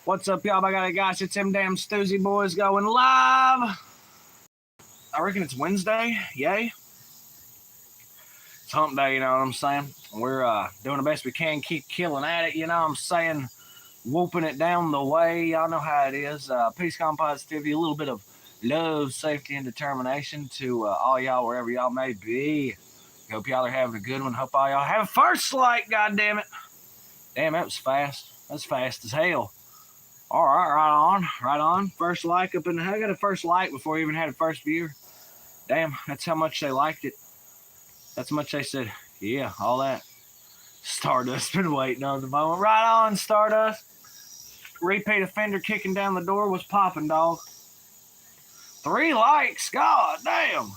What's up, y'all? I got it, guys. It's them damn Stoosey Boys going live. I reckon it's Wednesday. Yay. It's hump day, you know what I'm saying? We're doing the best we can, keep killing at it, you know what I'm saying? Whooping it down the way. Y'all know how it is. Peace, calm, positivity, a little bit of love, safety, and determination to all y'all, wherever y'all may be. Hope y'all are having a good one. Hope all y'all have a first light, goddammit. Damn, that was fast. That's fast as hell. All right, right on. First like up in the... I got a first like before we even had a first viewer. Damn, that's how much they liked it. That's how much they said, yeah, all that. Stardust been waiting on the moment. Right on, Stardust. Repeat offender kicking down the door was popping, dog. 3 likes, god damn.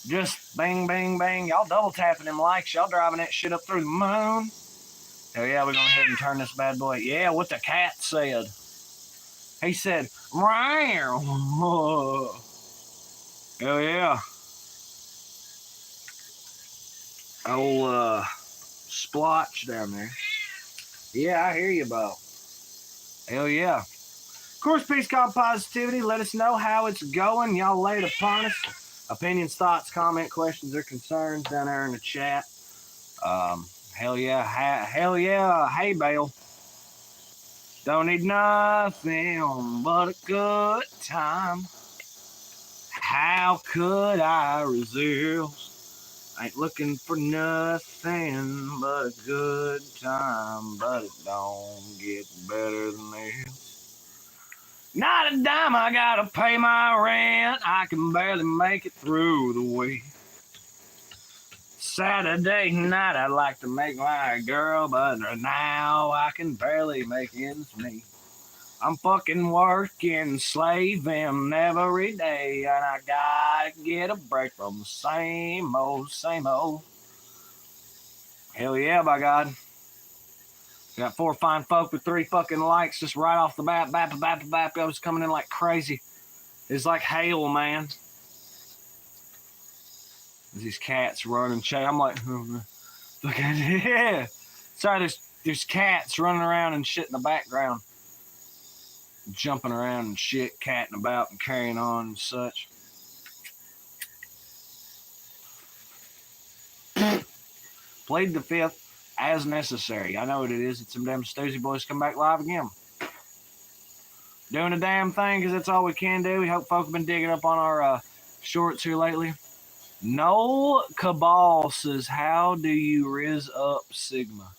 Just bang, bang, bang. Y'all double tapping them likes. Y'all driving that shit up through the moon. Hell yeah, we're going to go ahead and turn this bad boy. Yeah, what the cat said. He said, meow. Hell yeah. Old splotch down there. Yeah, I hear you, Bo. Hell yeah. Of course, peace, calm, positivity. Let us know how it's going. Y'all lay it upon us. Opinions, thoughts, comment, questions, or concerns down there in the chat. Hell yeah. Hell yeah. Hey, Bale. Don't need nothing but a good time. How could I resist? Ain't looking for nothing but a good time, but it don't get better than this. Not a dime, I gotta pay my rent. I can barely make it through the week. Saturday night, I'd like to make my girl, but now I can barely make ends meet. I'm fucking working, slaving every day, and I gotta get a break from the same old, same old. Hell yeah, by God. Got 4 fine folk with 3 fucking likes just right off the bat. Bap. I was coming in like crazy. It's like hail, man. These cats running. I'm like, look at it. Yeah. Sorry, there's cats running around and shit in the background. Jumping around and shit, catting about and carrying on and such. Played the 5th as necessary. I know what it is. It's some damn Stoosey Boys come back live again. Doing a damn thing because that's all we can do. We hope folk have been digging up on our shorts here lately. No Cabal says, how do you riz up Sigma?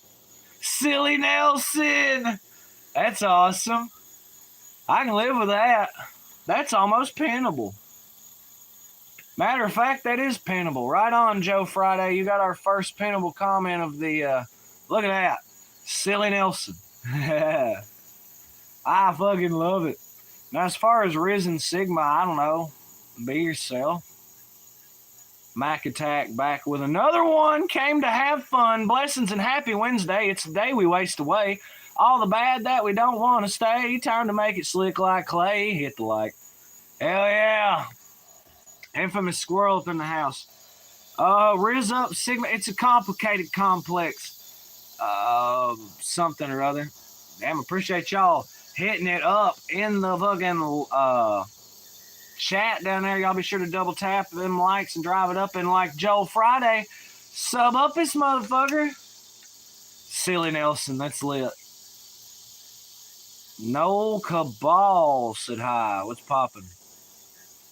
Silly Nelson! That's awesome. I can live with that. That's almost pinnable. Matter of fact, that is pinnable. Right on, Joe Friday. You got our first pinnable comment of the, look at that. Silly Nelson. I fucking love it. Now, as far as Risen Sigma, I don't know. Be yourself. Mac Attack back with another one. Came to have fun. Blessings and happy Wednesday. It's the day we waste away. All the bad that we don't want to stay. Time to make it slick like clay. Hit the like. Hell yeah. Infamous squirrel up in the house. Riz up Sigma. It's a complicated, complex something or other. Damn, appreciate y'all hitting it up in the fucking chat down there. Y'all be sure to double tap them likes and drive it up. And like Joel Friday, sub up this motherfucker. Silly Nelson, that's lit. No Cabal said hi. What's poppin'?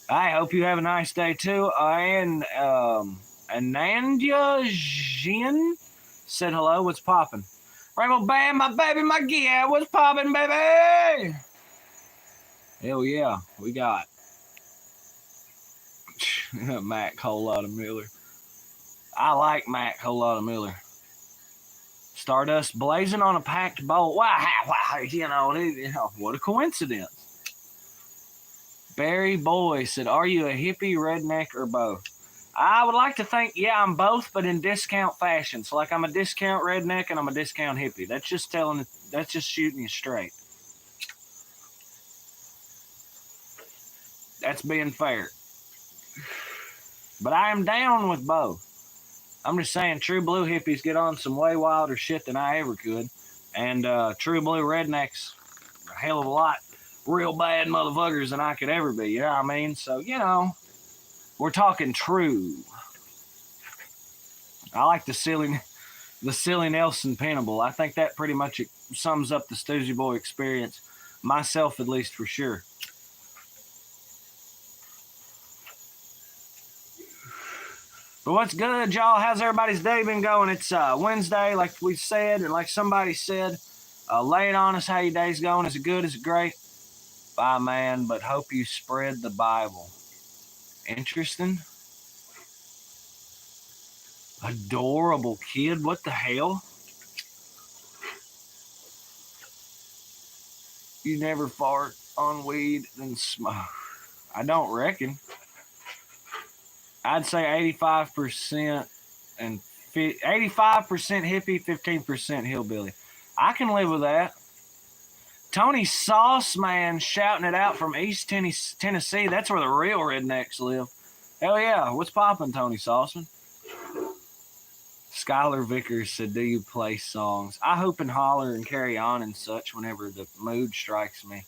I hope you have a nice day too. And Anandya Jin said hello. What's poppin'? Rainbow Bam, my baby, my gear. What's poppin', baby? Hell yeah, we got Mac Whole Lotta Miller. I like Mac Whole Lotta Miller. Stardust blazing on a packed bowl. Wow, you know, what a coincidence. Barry Boy said, are you a hippie, redneck, or both? I would like to think, yeah, I'm both, but in discount fashion. So, like, I'm a discount redneck and I'm a discount hippie. That's just shooting you straight. That's being fair. But I am down with both. I'm just saying, true blue hippies get on some way wilder shit than I ever could. And true blue rednecks hell of a lot real bad motherfuckers than I could ever be. You know what I mean? So, you know, we're talking true. I like the silly Nelson Pinnable. I think that pretty much sums up the Stoosey Boy experience. Myself, at least, for sure. But what's good, y'all? How's everybody's day been going? It's Wednesday, like we said, and like somebody said. Lay it on us how your day's going. Is it good? Is it great? Bye, man, but hope you spread the Bible. Interesting. Adorable kid. What the hell? You never fart on weed and smoke. I don't reckon. I'd say 85% and 85% hippie, 15% hillbilly. I can live with that. Tony Sauce Man shouting it out from East Tennessee. That's where the real rednecks live. Hell yeah. What's poppin', Tony Sauceman? Skylar Vickers said, do you play songs? I hope and holler and carry on and such whenever the mood strikes me.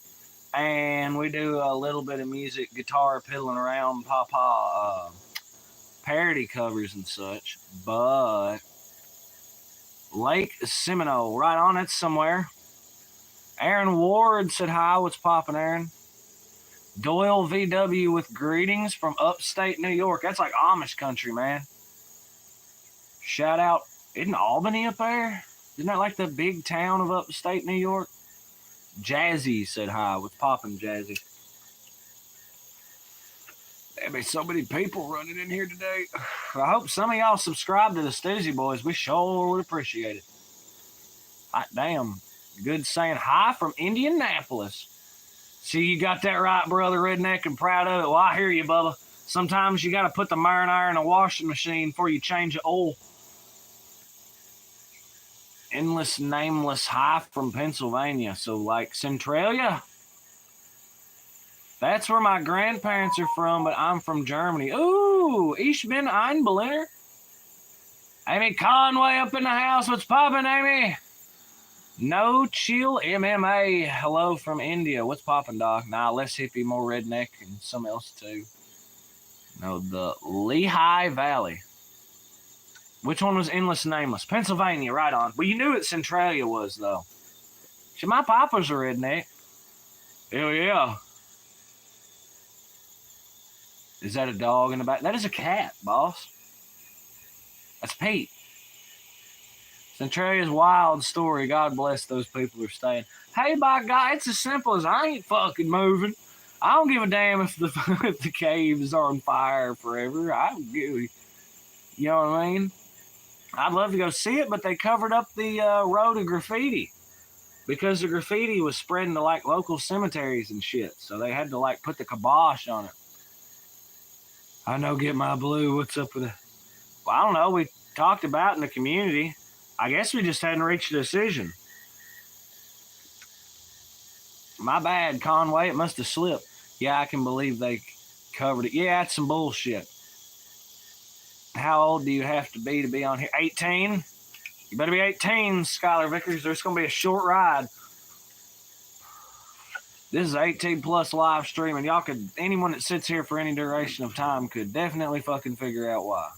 And we do a little bit of music, guitar piddling around, parody covers and such. But Lake Seminole, right on it somewhere. Aaron Ward said hi. What's poppin', Aaron? Doyle VW with greetings from upstate New York. That's like Amish country, man. Shout out. Isn't Albany up there? Isn't that like the big town of upstate New York? Jazzy said hi. What's poppin', Jazzy? There'll be so many people running in here today. I hope some of y'all subscribe to the Stoosey Boys. We sure would appreciate it. Hot damn. Good saying hi from Indianapolis. See, you got that right, brother Redneck, and proud of it. Well, I hear you, Bubba. Sometimes you got to put the marinara in a washing machine before you change the oil. Endless Nameless hi from Pennsylvania. So, like, Centralia? That's where my grandparents are from, but I'm from Germany. Ooh, ich bin ein Berliner. Amy Conway up in the house. What's poppin', Amy? No Chill MMA. Hello from India. What's poppin', Doc? Nah, less hippie, more redneck, and some else too. No, the Lehigh Valley. Which one was Endless Nameless? Pennsylvania, right on. Well, you knew what Centralia was, though. See, my papa's a redneck. Hell yeah. Is that a dog in the back? That is a cat, boss. That's Pete. Centralia's wild story. God bless those people who are staying. Hey, by God, it's as simple as I ain't fucking moving. I don't give a damn if the caves are on fire forever. I don't give, you know what I mean? I'd love to go see it, but they covered up the road of graffiti because the graffiti was spreading to like local cemeteries and shit. So they had to like put the kibosh on it. I know, get my blue. What's up with it? Well, I don't know. We talked about in the community. I guess we just hadn't reached a decision. My bad, Conway. It must have slipped. Yeah, I can believe they covered it. Yeah, that's some bullshit. How old do you have to be on here? 18? You better be 18, Skylar Vickers. There's going to be a short ride. This is 18 plus live stream, and y'all could, anyone that sits here for any duration of time could definitely fucking figure out why.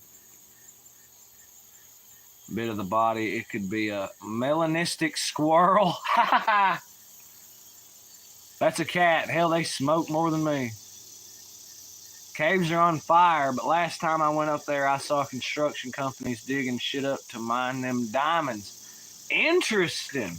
Bit of the body, it could be a melanistic squirrel. That's a cat. Hell, they smoke more than me. Caves are on fire, but last time I went up there, I saw construction companies digging shit up to mine them diamonds. Interesting.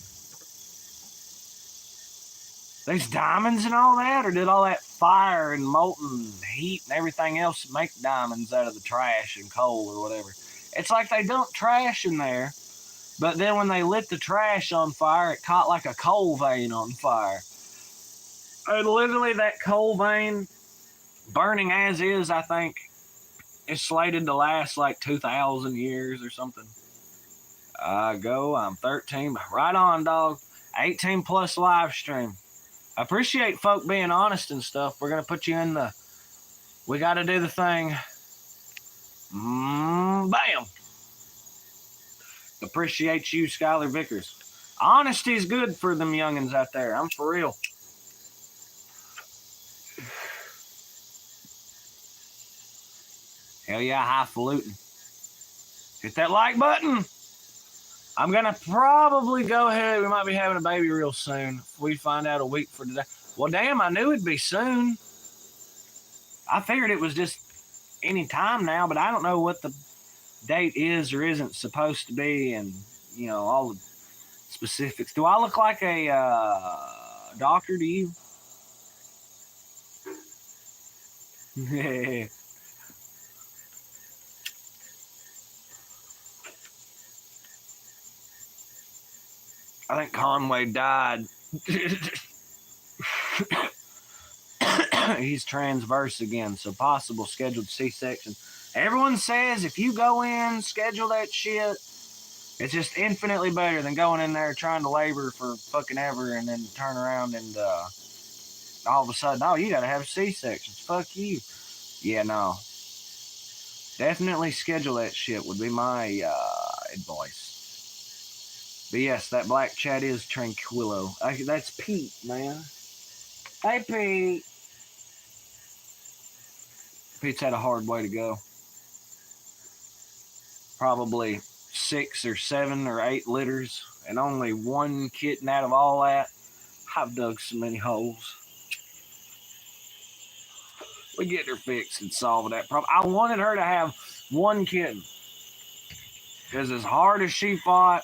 There's diamonds and all that, or did all that fire and molten heat and everything else make diamonds out of the trash and coal or whatever? It's like they dumped trash in there, but then when they lit the trash on fire, it caught like a coal vein on fire. And literally that coal vein, burning as is, I think, is slated to last like 2,000 years or something. I'm 13. Right on, dog. 18 plus live stream. I appreciate folk being honest and stuff. We're going to put you in the... We got to do the thing. Bam. Appreciate you, Skylar Vickers. Honesty's good for them youngins out there. I'm for real. Hell yeah, highfalutin. Hit that like button. I'm going to probably go ahead. We might be having a baby real soon. We find out a week for today. Well, damn, I knew it'd be soon. I figured it was just any time now, but I don't know what the date is or isn't supposed to be and, you know, all the specifics. Do I look like a doctor to you? I think Conway died. He's transverse again, so possible scheduled C-section. Everyone says if you go in, schedule that shit, it's just infinitely better than going in there trying to labor for fucking ever and then turn around and all of a sudden, oh, you gotta have C-sections. Fuck you. Yeah, no. Definitely schedule that shit would be my advice. But yes, that black chat is Tranquillo. That's Pete, man. Hey, Pete. Pete's had a hard way to go. Probably 6 or 7 or 8 litters and only 1 kitten out of all that. I've dug so many holes. We get her fixed and solve that problem. I wanted her to have 1 kitten. Because as hard as she fought,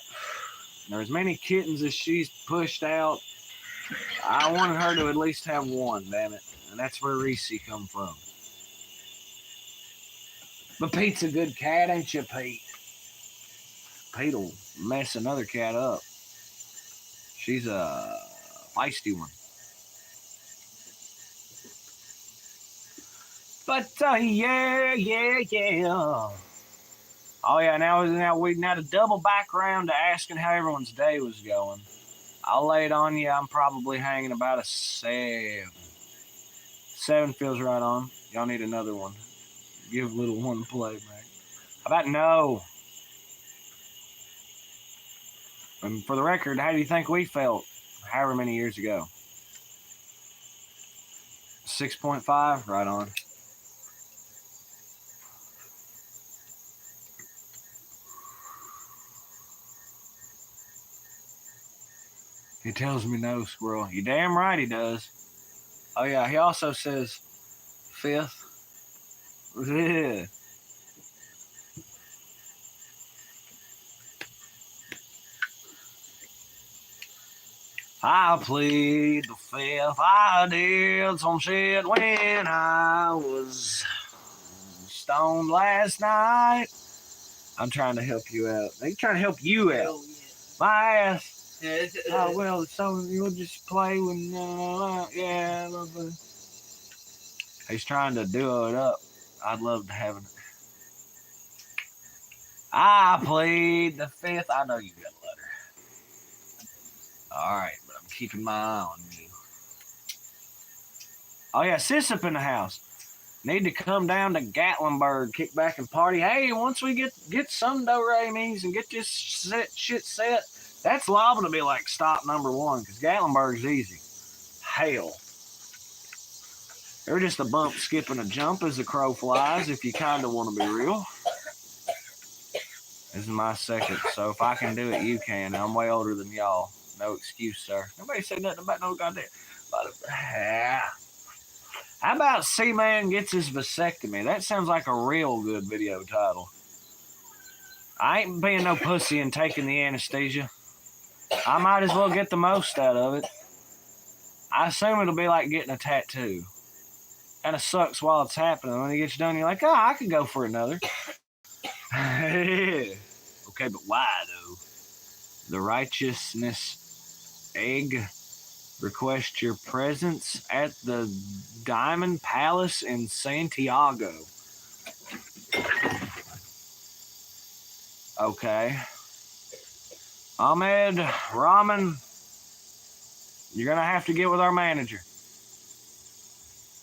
or as many kittens as she's pushed out, I wanted her to at least have 1, damn it. And that's where Reese come from. But Pete's a good cat, ain't you, Pete? Pete'll mess another cat up. She's a feisty one. But yeah. Oh yeah, now to double back around to asking how everyone's day was going. I'll lay it on you. I'm probably hanging about a 7. 7 feels right on. Y'all need another one. Give little one play, man. How about no? And for the record, how do you think we felt however many years ago? 6.5? Right on. He tells me no, squirrel. You damn right he does. Oh, yeah, he also says 5th. Yeah. I plead the 5th. I did some shit when I was stoned last night. I'm trying to help you out. He's trying to help you out. Oh, yeah. My ass. Yeah, oh, well, so you'll just play when, yeah. He's trying to duo it up. I'd love to have it. I plead the 5th. I know you got a letter. All right, but I'm keeping my eye on you. Oh, yeah, sis up in the house. Need to come down to Gatlinburg, kick back and party. Hey, once we get some do-re-mis and get this shit set, that's liable to be like stop number 1, because Gatlinburg's easy. Hell. They're just a bump, skip, and a jump as the crow flies, if you kind of want to be real. This is my 2nd, so if I can do it, you can. I'm way older than y'all. No excuse, sir. Nobody said nothing about no goddamn. How about C-Man gets his vasectomy? That sounds like a real good video title. I ain't being no pussy and taking the anesthesia. I might as well get the most out of it. I assume it'll be like getting a tattoo. Kind of sucks while it's happening. When it gets done, you're like, oh, I could go for another. Okay, but why, though? The righteousness egg request your presence at the Diamond Palace in Santiago. Okay. Ahmed Rahman, you're going to have to get with our manager.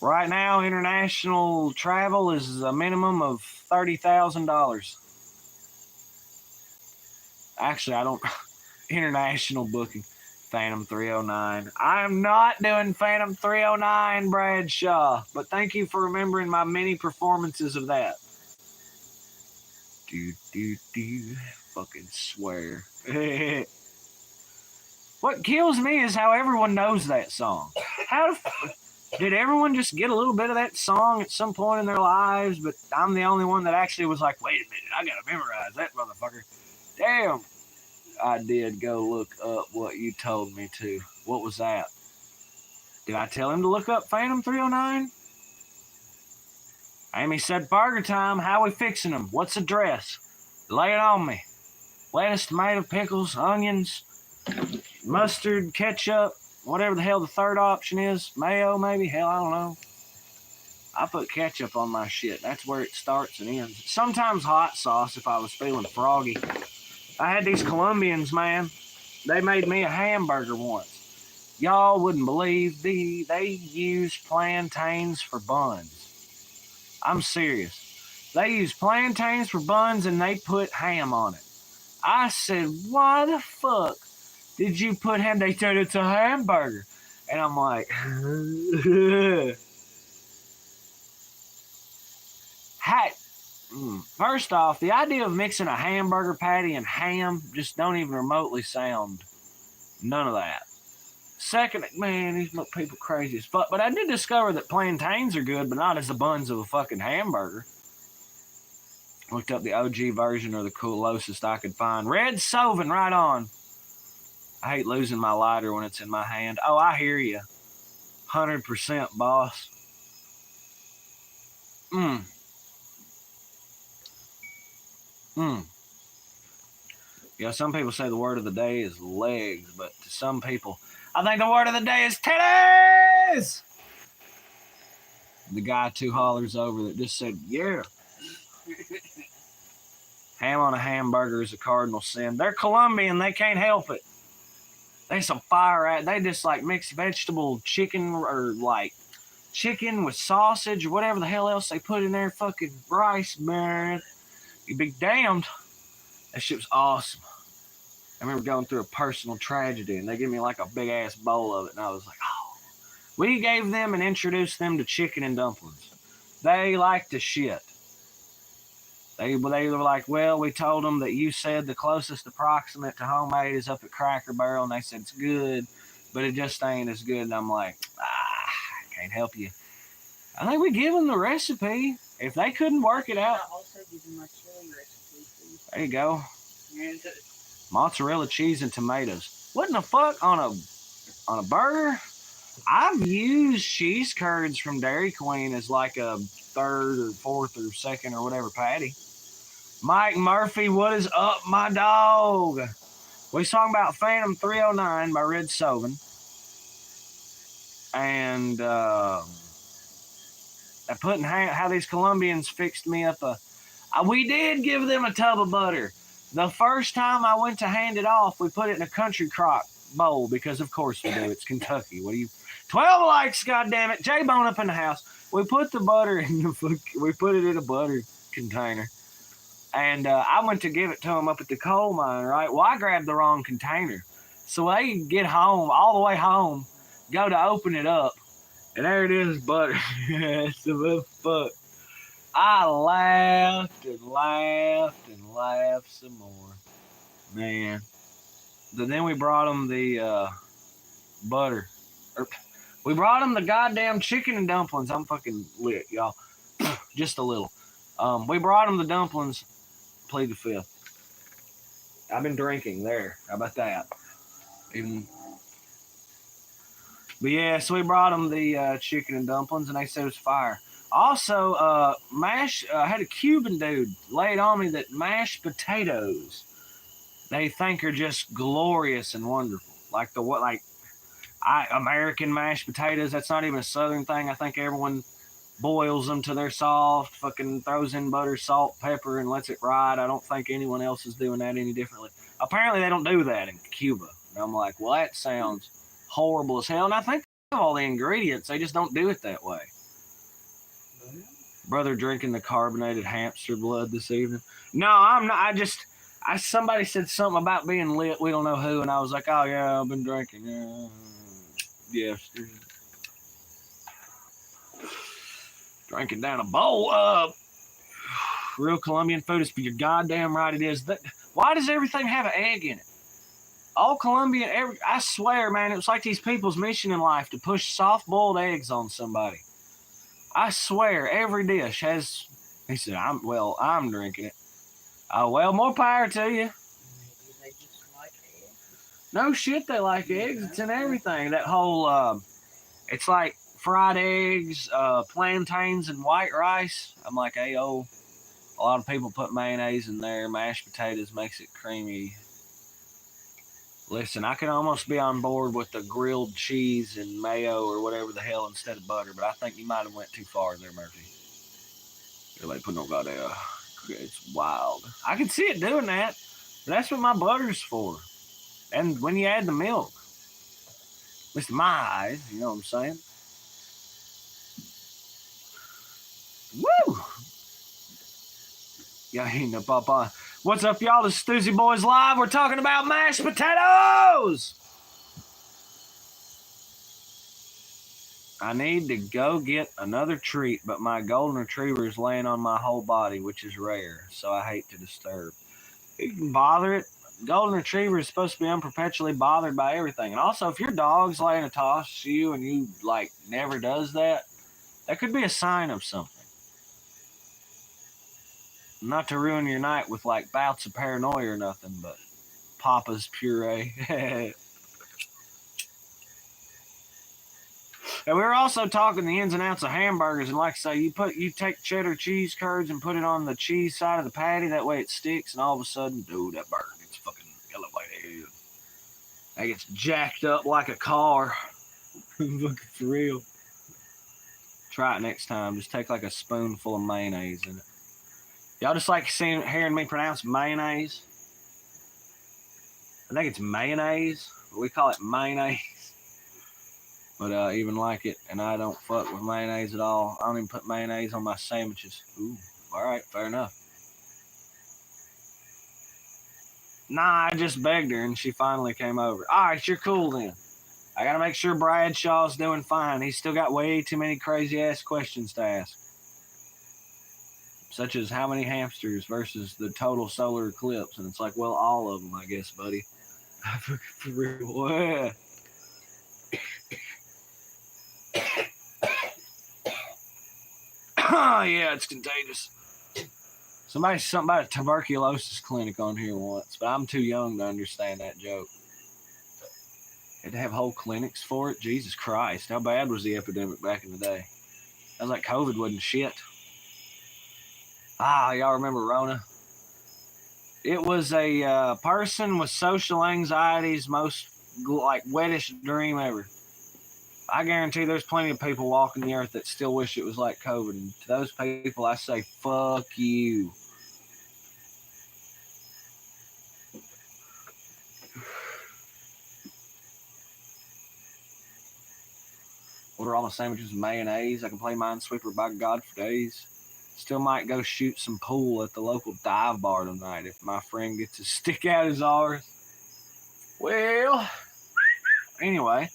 Right now, international travel is a minimum of $30,000. Actually, I don't... International booking. Phantom 309. I am not doing Phantom 309, Bradshaw, but thank you for remembering my many performances of that. Fucking swear. What kills me is how everyone knows that song. How did everyone just get a little bit of that song at some point in their lives, but I'm the only one that actually was like, wait a minute, I gotta memorize that motherfucker. Damn. I did go look up what you told me to. What was that? Did I tell him to look up Phantom 309? Amy said, burger time. How we fixing them? What's the dress? Lay it on me. Lettuce, tomato, pickles, onions, mustard, ketchup, whatever the hell the third option is. Mayo, maybe? Hell, I don't know. I put ketchup on my shit. That's where it starts and ends. Sometimes hot sauce if I was feeling froggy. I had these Colombians, man. They made me a hamburger once. Y'all wouldn't believe they use plantains for buns. I'm serious. They use plantains for buns and they put ham on it. I said, why the fuck did you put ham? They said it's a hamburger. And I'm like, first off, the idea of mixing a hamburger patty and ham just don't even remotely sound none of that. Second, man, these people crazy as fuck. But I did discover that plantains are good, but not as the buns of a fucking hamburger. Looked up the OG version or the closest I could find. Red Soven, right on. I hate losing my lighter when it's in my hand. Oh, I hear you. 100%, boss. Yeah, some people say the word of the day is legs, but to some people, I think the word of the day is titties! The guy 2 hollers over that just said, yeah. Ham on a hamburger is a cardinal sin. They're Colombian, they can't help it. They some fire at. They just like mix vegetable chicken or like chicken with sausage or whatever the hell else they put in there. Fucking rice, man. You be damned. That shit was awesome. I remember going through a personal tragedy and they gave me like a big ass bowl of it and I was like, oh. We gave them and introduced them to chicken and dumplings. They liked the shit. They were like, well, we told them that you said the closest approximate to homemade is up at Cracker Barrel, and they said it's good, but it just ain't as good. And I'm like, I can't help you. I think we give them the recipe. If they couldn't work it out. I'll also give you my chili recipe, please. There you go. Mozzarella cheese and tomatoes. What in the fuck on a burger? I've used cheese curds from Dairy Queen as like a third or fourth or second or whatever patty. Mike Murphy, what is up, my dog? We talking about Phantom 309 by Red Soven. And putting how these Colombians fixed me up we did give them a tub of butter. The first time I went to hand it off, we put it in a country crock bowl because of course we do. It's Kentucky. 12 likes, goddammit. J-Bone up in the house. We put the butter we put it in a butter container. And I went to give it to them up at the coal mine, right? Well, I grabbed the wrong container. So they get home, all the way home, go to open it up, and there it is, butter. So fuck. I laughed and laughed and laughed some more. Man. But then we brought them the butter. We brought them the goddamn chicken and dumplings. I'm fucking lit, y'all. Just a little. We brought them the dumplings. Plead the fifth. I've been drinking there. How about that? But yeah, so we brought them the chicken and dumplings, and they said it was fire. Also, I had a Cuban dude laid on me that mashed potatoes they think are just glorious and wonderful. Like American mashed potatoes. That's not even a Southern thing. I think everyone boils them till they're soft, fucking throws in butter, salt, pepper, and lets it ride. I don't think anyone else is doing that any differently. Apparently, they don't do that in Cuba. And I'm like, well, that sounds horrible as hell. And I think they have all the ingredients. They just don't do it that way. Brother drinking the carbonated hamster blood this evening. No, I'm not. Somebody said something about being lit. We don't know who, and I was like, oh yeah, I've been drinking. Yeah, drinking down a bowl. Real Colombian food is for your goddamn right. It is. Why does everything have an egg in it? All Colombian, I swear, man, it was like these people's mission in life to push soft-boiled eggs on somebody. I swear, every dish has. He said, I'm drinking it. Oh, well, more power to you. Maybe they just like eggs. No shit, they like eggs. It's in everything. That whole, it's like fried eggs, plantains, and white rice. I'm like, ayo. A lot of people put mayonnaise in there. Mashed potatoes makes it creamy. Listen, I can almost be on board with the grilled cheese and mayo or whatever the hell instead of butter, but I think you might have went too far there, Murphy. Everybody put no goddamn. It's wild. I can see it doing that. But that's what my butter's for. And when you add the milk, at least in my eyes, you know what I'm saying? Woo! Yeah, papa. What's up, y'all? This is Stoosey Boys Live. We're talking about mashed potatoes. I need to go get another treat, but my golden retriever is laying on my whole body, which is rare, so I hate to disturb. You can bother it. Golden retriever is supposed to be unperpetually bothered by everything. And also, if your dog's laying a toss to you and you, never does that, that could be a sign of something. Not to ruin your night with, bouts of paranoia or nothing, but Papa's puree. And we were also talking the ins and outs of hamburgers, and like I say, you take cheddar cheese curds and put it on the cheese side of the patty, that way it sticks, and all of a sudden, dude, that burger gets fucking elevated. That gets jacked up like a car. Fucking for real. Try it next time. Just take a spoonful of mayonnaise in it. Y'all just like hearing me pronounce mayonnaise? I think it's mayonnaise. But we call it mayonnaise. But I even like it, and I don't fuck with mayonnaise at all. I don't even put mayonnaise on my sandwiches. Ooh, all right, fair enough. Nah, I just begged her, and she finally came over. All right, you're cool then. I got to make sure Bradshaw's doing fine. He's still got way too many crazy-ass questions to ask. Such as how many hamsters versus the total solar eclipse. And it's like, well, all of them, I guess, buddy. For real. Yeah, it's contagious. Somebody said something about a tuberculosis clinic on here once, but I'm too young to understand that joke. Had to have whole clinics for it? Jesus Christ. How bad was the epidemic back in the day? That was like COVID wasn't shit. Y'all remember Rona? It was a person with social anxiety's most wettest dream ever. I guarantee there's plenty of people walking the earth that still wish it was like COVID. And to those people, I say, fuck you. Order all my sandwiches with mayonnaise. I can play Minesweeper by God for days. Still might go shoot some pool at the local dive bar tonight if my friend gets his stick out as ours. Well, anyway,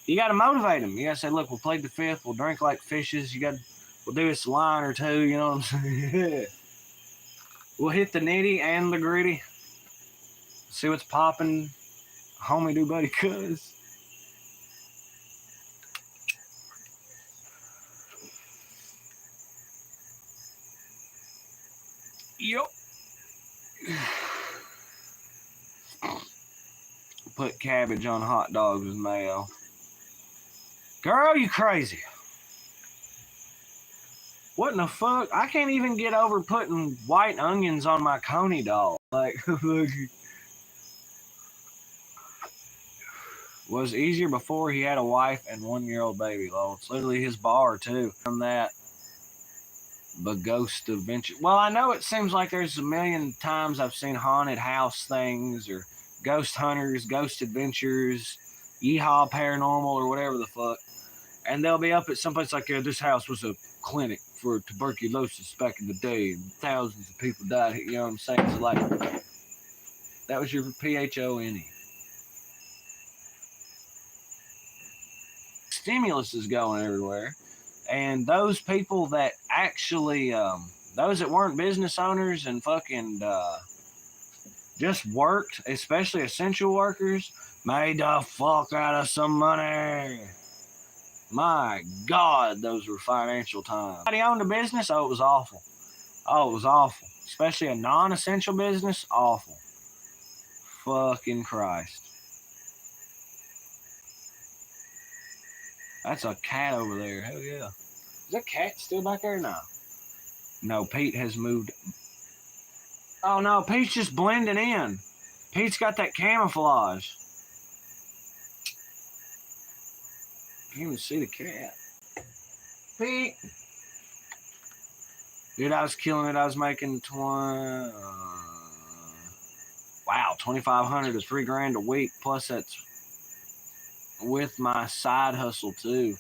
you got to motivate them. You got to say, look, we'll plead the fifth. We'll drink like fishes. We'll do this line or two. You know what I'm saying? We'll hit the nitty and the gritty. See what's popping. Homie do buddy cuz. Yep. Put cabbage on hot dogs with mayo. Girl, you crazy. What in the fuck? I can't even get over putting white onions on my coney dog. Was easier before he had a wife and 1-year-old baby. Lol, it's literally his bar too. From that, the ghost adventure. Well, I know it seems like there's a million times I've seen haunted house things or ghost hunters, ghost adventures, yeehaw paranormal or whatever the fuck. And they'll be up at someplace like this house was a clinic for tuberculosis back in the day, and thousands of people died. You know what I'm saying? So like, that was your PHONE. Stimulus is going everywhere, and those people that actually, those that weren't business owners and fucking just worked, especially essential workers, made the fuck out of some money. My God, those were financial times. Somebody owned a business, oh, it was awful. Oh, it was awful. Especially a non-essential business, awful. Fucking Christ. That's a cat over there. Hell yeah. Is that cat still back there? No. No, Pete has moved. Oh no, Pete's just blending in. Pete's got that camouflage. Can't even see the cat. Pete. Dude, I was killing it. I was making wow, 2,500 to $3,000 a week. Plus that's with my side hustle too.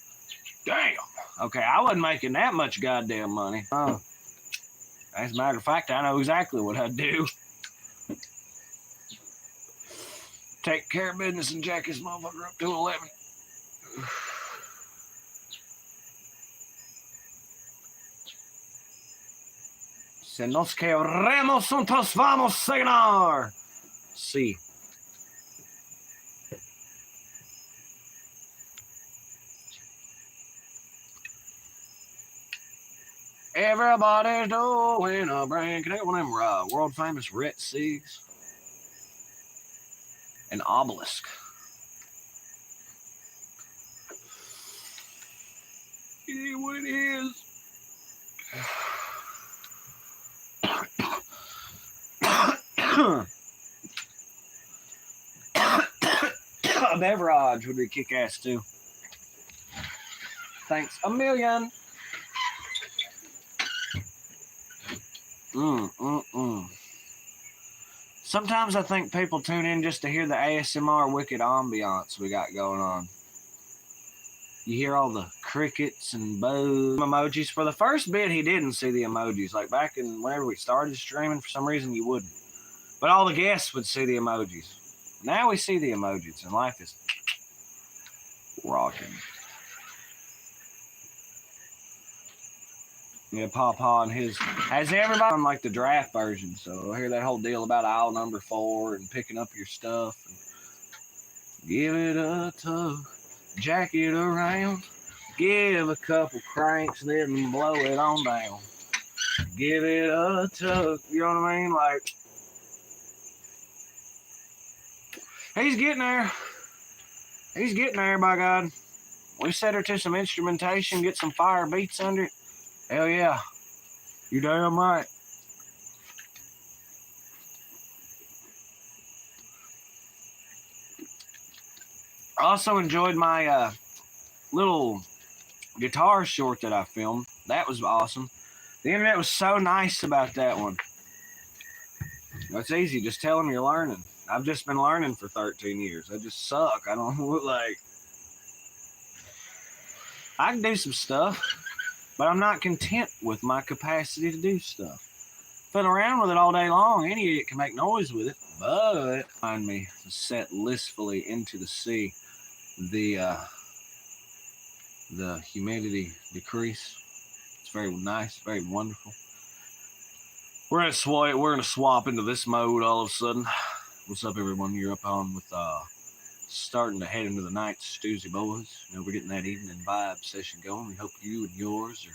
Damn. Okay, I wasn't making that much goddamn money. As a matter of fact, I know exactly what I'd do. Take care of business and jack this motherfucker up to 11. Se nos queremos juntos vamos a ganar. Sí. Everybody's doing a brand. Can I get one of them world famous Red Seas? An obelisk. It is what it is. A beverage would be kick-ass too. Thanks a million. Sometimes I think people tune in just to hear the ASMR wicked ambiance we got going on. You hear all the crickets and boos. Emojis. For the first bit, he didn't see the emojis. Like back in whenever we started streaming, for some reason you wouldn't. But all the guests would see the emojis. Now we see the emojis, and life is rocking. Yeah, Pawpaw and his, has everybody on like the draft version, so I hear that whole deal about aisle number 4 and picking up your stuff. And give it a tug, jack it around, give a couple cranks, then blow it on down. Give it a tug, you know what I mean? Like, he's getting there. He's getting there, by God. We set her to some instrumentation, get some fire beats under it. Hell yeah. You damn right. I also enjoyed my little guitar short that I filmed. That was awesome. The internet was so nice about that one. It's easy. Just tell them you're learning. I've just been learning for 13 years. I just suck. I don't look like... I can do some stuff. But I'm not content with my capacity to do stuff. Fiddle around with it all day long. Any idiot can make noise with it. But find me to set listfully into the sea. The humidity decrease. It's very nice, very wonderful. We're gonna swap into this mode all of a sudden. What's up, everyone? You're up on with starting to head into the night, Stoosey Boys. You know, we're getting that evening vibe session going. We hope you and yours are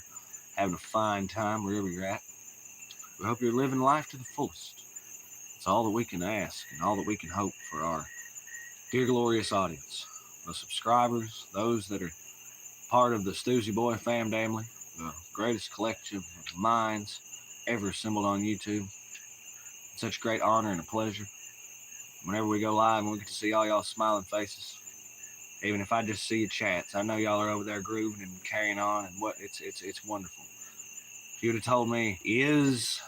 having a fine time wherever you're at. We hope you're living life to the fullest. It's all that we can ask and all that we can hope for our dear glorious audience. The subscribers, those that are part of the Stoosey Boy family, the greatest collection of minds ever assembled on YouTube. It's such a great honor and a pleasure. Whenever we go live and we get to see all y'all smiling faces, even if I just see your chats, I know y'all are over there grooving and carrying on, and what it's wonderful. If you'd have told me is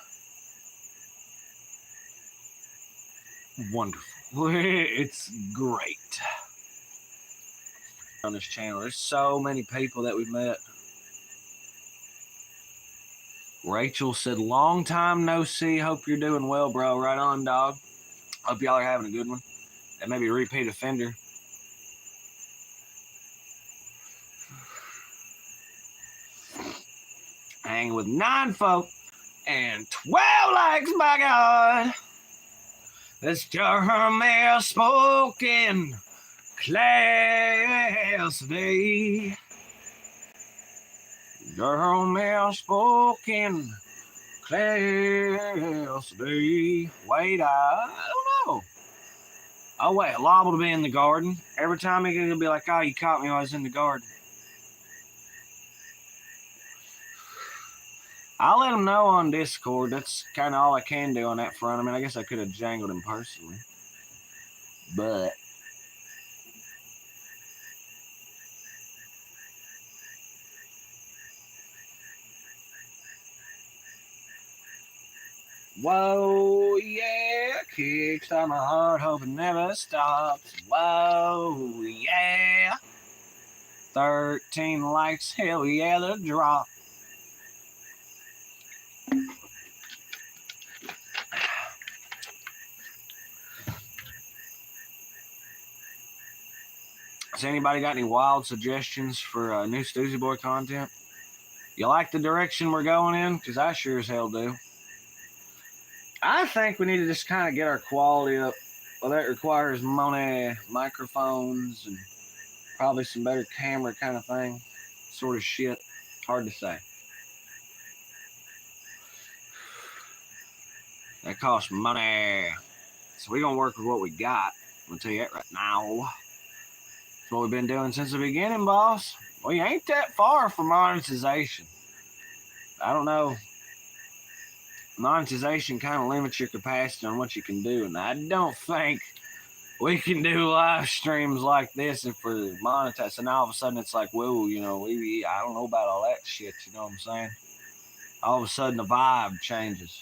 wonderful, it's great. On this channel, there's so many people that we've met. Rachel said, long time no see. Hope you're doing well, bro. Right on, dog. Hope y'all are having a good one. That may be a repeat offender. Hanging with 9 folk and 12 likes, by God. That's Jeremy spoken class day. Jeremy spoken class day. Wait, I don't know. Oh, wait, liable to be in the garden. Every time he's going to be like, oh, you caught me while I was in the garden. I'll let him know on Discord. That's kind of all I can do on that front. I mean, I guess I could have jangled him personally. But whoa, yeah, kicks on my heart, hope it never stops. Whoa, yeah. 13 likes, hell yeah, the drop. Has anybody got any wild suggestions for new Stoosey Boy content? You like the direction we're going in? Because I sure as hell do. I think we need to just kind of get our quality up. Well, that requires money, microphones, and probably some better camera kind of thing. Sort of shit. Hard to say. That costs money. So we're going to work with what we got. I'm going to tell you that right now. That's what we've been doing since the beginning, boss. We ain't that far from monetization. I don't know. Monetization kind of limits your capacity on what you can do, and I don't think we can do live streams like this if we're monetized. And all of a sudden it's like, whoa, you know, I don't know about all that shit, you know what I'm saying? All of a sudden the vibe changes.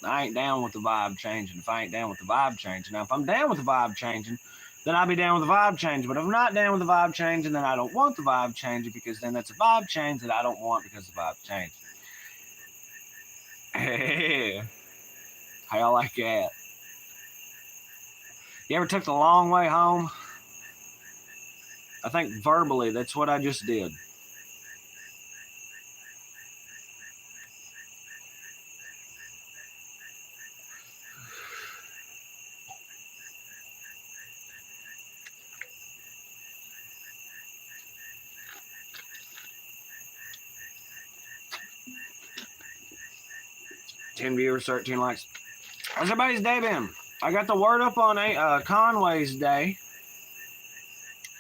I ain't down with the vibe changing if I ain't down with the vibe changing. Now, if I'm down with the vibe changing, then I'll be down with the vibe changing. But if I'm not down with the vibe changing, then I don't want the vibe changing, because then that's a vibe change that I don't want because the vibe changing. How y'all like that? You ever took the long way home? I think verbally, that's what I just did. Ten viewers, 13 likes. How's everybody's day been? I got the word up on Conway's day.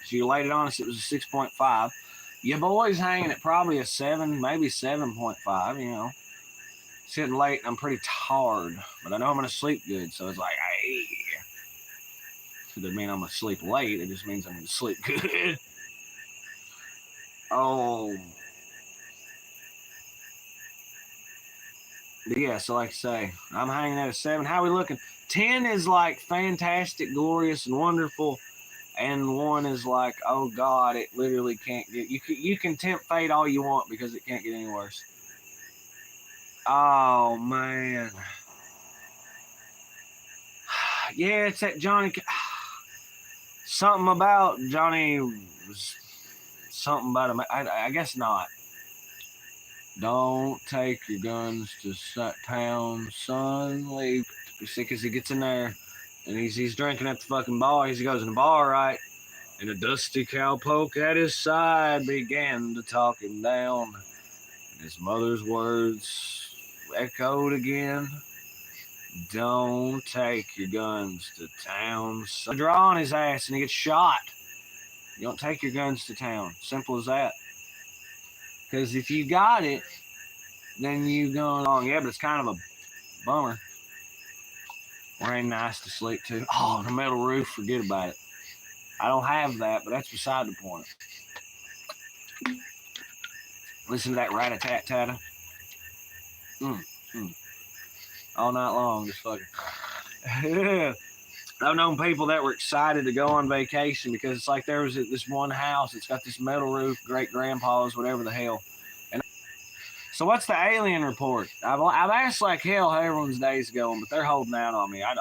So you laid it on us, it was a 6.5. Your boy's hanging at probably a 7, maybe 7.5, you know. It's getting late and I'm pretty tired, but I know I'm going to sleep good, so it's like, hey. It doesn't mean I'm going to sleep late, it just means I'm going to sleep good. Oh. But yeah, so like I say, I'm hanging at a 7. How are we looking? 10 is like fantastic, glorious, and wonderful. And 1 is like, oh God, it literally can't get... You can tempt fate all you want because it can't get any worse. Oh, man. Yeah, it's that Johnny... Something about Johnny... Something about him. I guess not. Don't take your guns to town, son. Leave. Because he gets in there and he's drinking at the fucking bar. He goes in the bar, right? And a dusty cowpoke at his side began to talk him down. And his mother's words echoed again. Don't take your guns to town, son. Draw on his ass and he gets shot. You don't take your guns to town. Simple as that. Because if you got it, then you go along. Yeah, but it's kind of a bummer. Or ain't nice to sleep to. Oh, the metal roof, forget about it. I don't have that, but that's beside the point. Listen to that rat-a-tat-tatta. All night long, just fucking. I've known people that were excited to go on vacation because it's like there was this one house. It's got this metal roof, great grandpa's, whatever the hell. And So what's the alien report? I've asked like hell how everyone's day's going, but they're holding out on me. I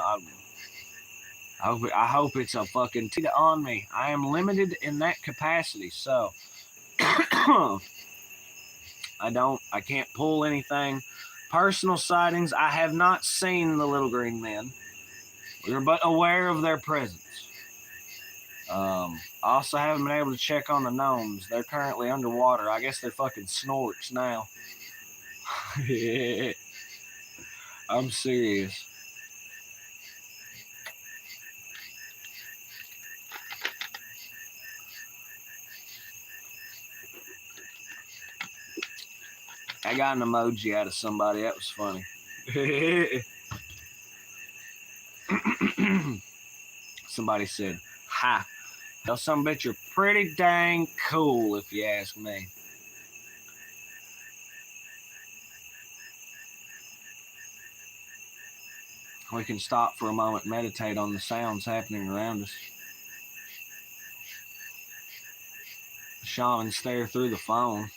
hope it's a fucking on me. I am limited in that capacity, so I can't pull anything. Personal sightings, I have not seen the little green men. We are but aware of their presence. Also haven't been able to check on the gnomes. They're currently underwater. I guess they're fucking snorks now. I'm serious. I got an emoji out of somebody. That was funny. Somebody said, "Hi." Well, some bitch, you're pretty dang cool, if you ask me. We can stop for a moment and meditate on the sounds happening around us. Shaman stare through the phone.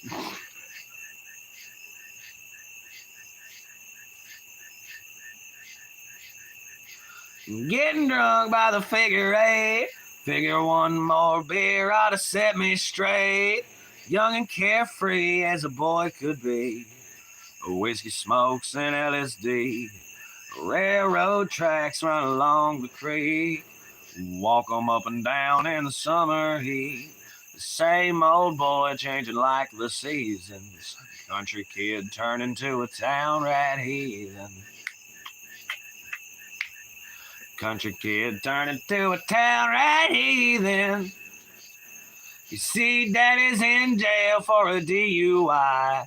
Getting drunk by the figure eight. Figure one more beer ought to set me straight. Young and carefree as a boy could be. Whiskey smokes and LSD. Railroad tracks run along the creek. Walk 'em up and down in the summer heat. The same old boy changing like the seasons. Country kid turning to a town rat heathen. Country kid turning to a town rat heathen. You see, daddy's in jail for a DUI.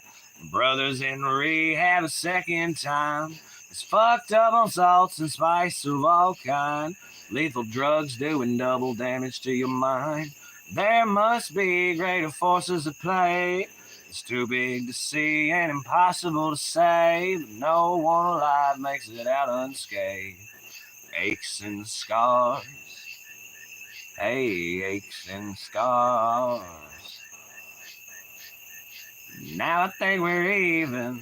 Brother's in rehab a second time. It's fucked up on salts and spice of all kind. Lethal drugs doing double damage to your mind. There must be greater forces at play. It's too big to see and impossible to say, but no one alive makes it out unscathed. Aches and scars. Hey, aches and scars. Now I think we're even.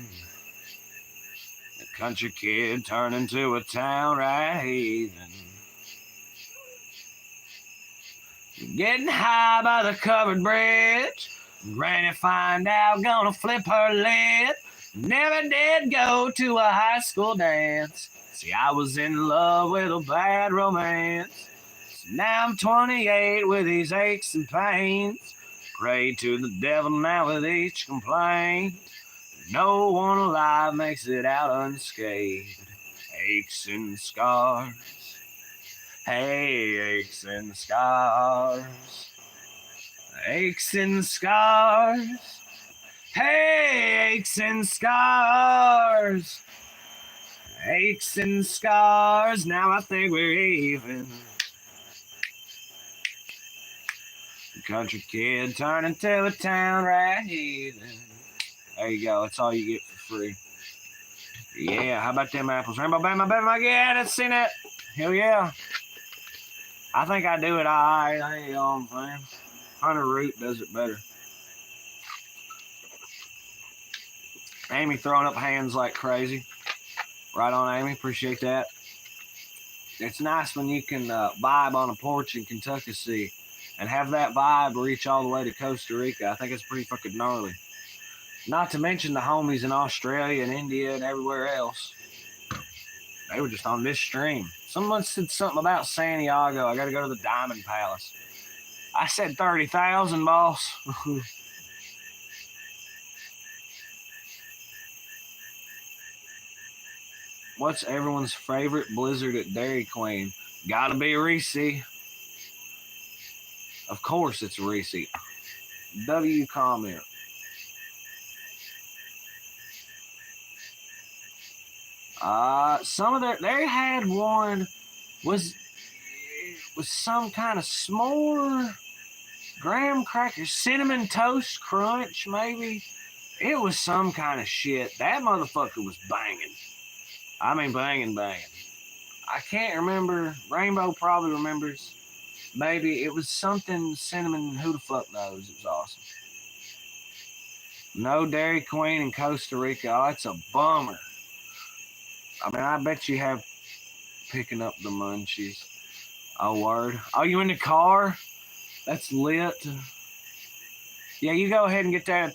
The country kid turned into a town rat heathen. Getting high by the covered bridge. Granny find out gonna flip her lid. Never did go to a high school dance. See, I was in love with a bad romance. So now I'm 28 with these aches and pains. Pray to the devil now with each complaint. No one alive makes it out unscathed. Aches and scars. Hey, aches and scars. Aches and scars. Hey, aches and scars. Aches and scars. Now I think we're even. The country kid turning to a town rat heathen. There you go. That's all you get for free. Yeah, how about them apples? Rainbow Bama Bama. Yeah, that's seen it. Hell yeah. I think I do it all right. You know what I'm saying? Hunter Root does it better. Amy throwing up hands like crazy. Right on, Amy. Appreciate that. It's nice when you can vibe on a porch in Kentucky and have that vibe reach all the way to Costa Rica. I think it's pretty fucking gnarly. Not to mention the homies in Australia and India and everywhere else. They were just on this stream. Someone said something about Santiago. I got to go to the Diamond Palace. I said 30,000, boss. What's everyone's favorite blizzard at Dairy Queen? Gotta be Reese. Of course it's Reese. W comment. Some of they had one was some kind of s'more, graham crackers, cinnamon toast crunch, maybe. It was some kind of shit. That motherfucker was banging. I mean, banging. I can't remember. Rainbow probably remembers. Maybe it was something cinnamon. Who the fuck knows? It was awesome. No Dairy Queen in Costa Rica. Oh, that's a bummer. I mean, I bet you have picking up the munchies. Oh, word. Oh, you in the car? That's lit. Yeah, you go ahead and get that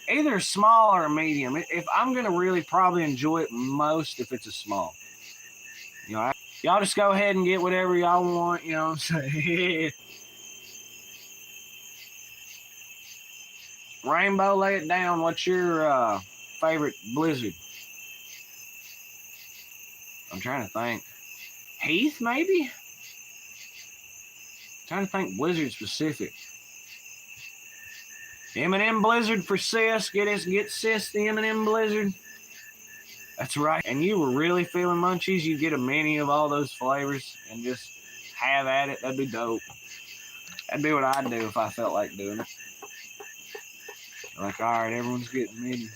either small or medium. If I'm going to really probably enjoy it most if it's a small. You know, y'all just go ahead and get whatever y'all want, you know what I'm saying? Rainbow, lay it down. What's your favorite blizzard? I'm trying to think. Heath, maybe? I'm trying to think blizzard specific. M&M Blizzard for Sis. Get Sis the M&M Blizzard. That's right. And you were really feeling munchies, you get a mini of all those flavors and just have at it. That'd be dope. That'd be what I'd do if I felt like doing it. Like, all right, everyone's getting minis.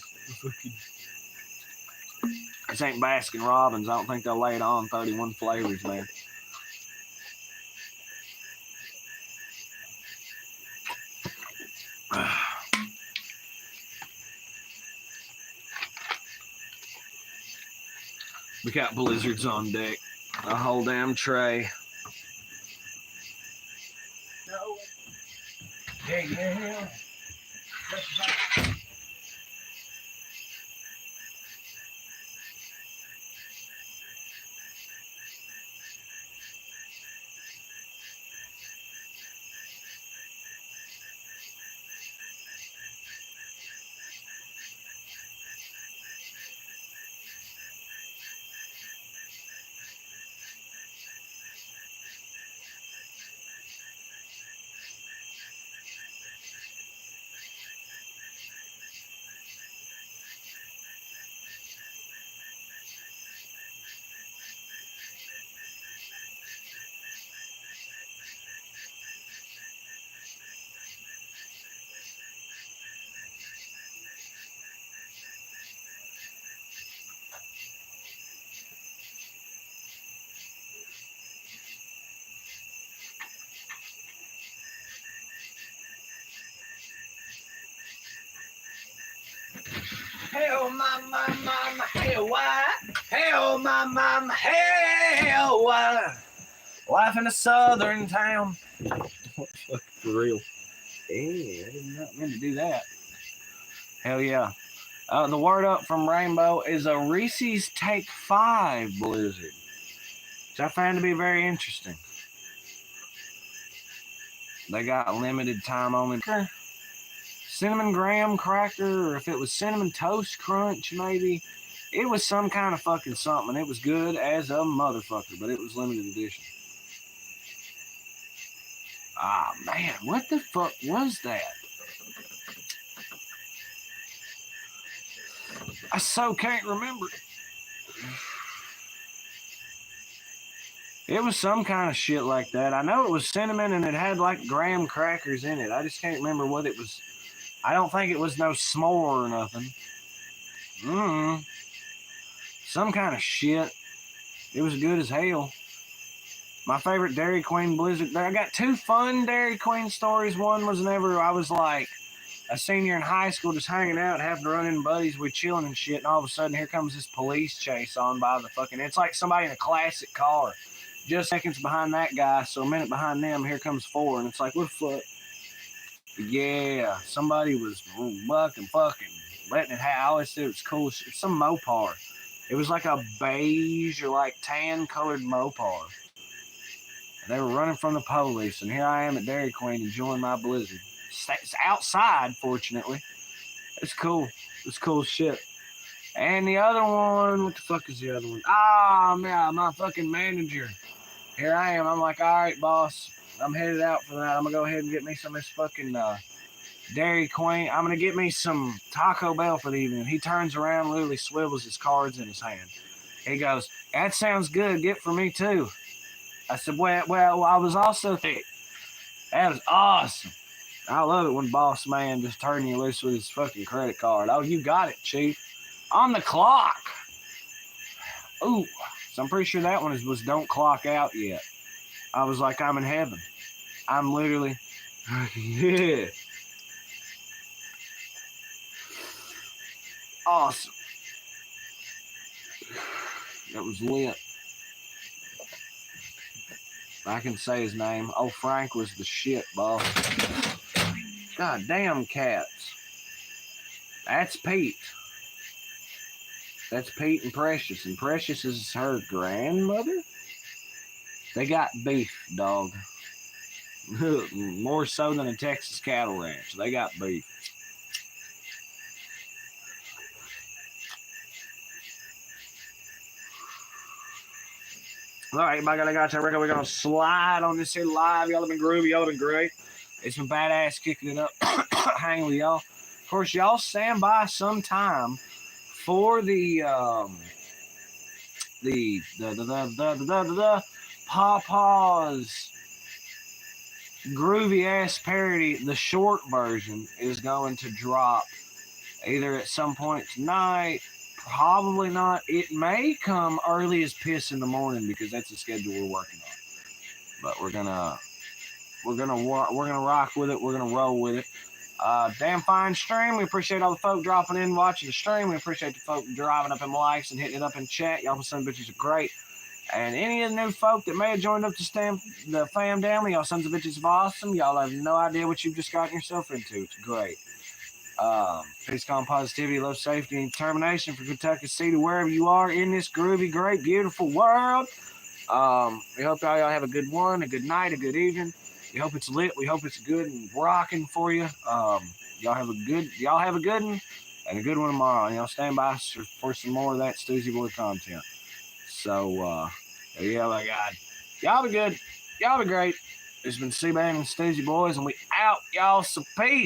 This ain't Baskin Robbins. I don't think they'll lay it on 31 flavors, man. We got blizzards on deck. A whole damn tray. No. Yeah. Hell, my, hell, why? Hell, my, hell, why? Life in a southern town. For real. Yeah, I did not mean to do that. Hell yeah. The word up from Rainbow is a Reese's Take 5 Blizzard, which I found to be very interesting. They got limited time only. Cinnamon graham cracker, or if it was cinnamon toast crunch, maybe. It was some kind of fucking something. It was good as a motherfucker, but it was limited edition. Ah, man, what the fuck was that? I so can't remember. It was some kind of shit like that. I know it was cinnamon and it had like graham crackers in it. I just can't remember what it was. I don't think it was no s'more or nothing. Some kind of shit. It was good as hell. My favorite Dairy Queen Blizzard. I got two fun Dairy Queen stories. One was whenever I was like a senior in high school, just hanging out, having to run in buddies, we chilling and shit, and all of a sudden here comes this police chase on by the fucking, it's like somebody in a classic car. Just seconds behind that guy, so a minute behind them, here comes four, and it's like, what the fuck? Yeah, somebody was fucking letting it happen. I always said it was cool. It's some Mopar. It was like a beige or like tan colored Mopar. And they were running from the police, and here I am at Dairy Queen enjoying my Blizzard. It's outside, fortunately. It's cool. It's cool shit. And the other one, what the fuck is the other one? Ah, man, my fucking manager. Here I am. I'm like, all right, boss. I'm headed out for that. I'm going to go ahead and get me some of this fucking Dairy Queen. I'm going to get me some Taco Bell for the evening. He turns around, literally swivels his cards in his hand. He goes, that sounds good. Get for me, too. I said, well, I was also thinking, that was awesome. I love it when boss man just turning you loose with his fucking credit card. Oh, you got it, chief. On the clock. Ooh, so I'm pretty sure that one was don't clock out yet. I was like, I'm in heaven. I'm literally, yeah. Awesome. That was lit. I can say his name. Oh, Frank was the shit, boss. God damn cats. That's Pete. That's Pete and Precious. And Precious is her grandmother? They got beef, dog. More so than a Texas cattle ranch. They got beef. All right, I got we're gonna slide on this here live. Y'all have been groovy. Y'all have been great. It's been badass kicking it up, hanging with y'all. Of course, y'all stand by sometime for the Papa's groovy ass parody. The short version is going to drop either at some point tonight. Probably not. It may come early as piss in the morning because that's the schedule we're working on. But we're gonna rock with it. We're gonna roll with it. Damn fine stream. We appreciate all the folk dropping in, watching the stream. We appreciate the folk driving up in likes and hitting it up in chat. Y'all sons of bitches are great. And any of the new folk that may have joined up to stand the fam down, y'all sons of bitches are awesome. Y'all have no idea what you've just gotten yourself into. It's great. Peace, calm, positivity, love, safety, and determination for Kentucky City, wherever you are in this groovy, great, beautiful world. We hope y'all have a good one, a good night, a good evening. We hope it's lit. We hope it's good and rocking for you. Y'all have a good one and a good one tomorrow. And y'all stand by for some more of that Stoosey Boys content. So, yeah, my God. Y'all be good. Y'all be great. It's been C-Band and Stoosey Boys, and we out, y'all. So peace.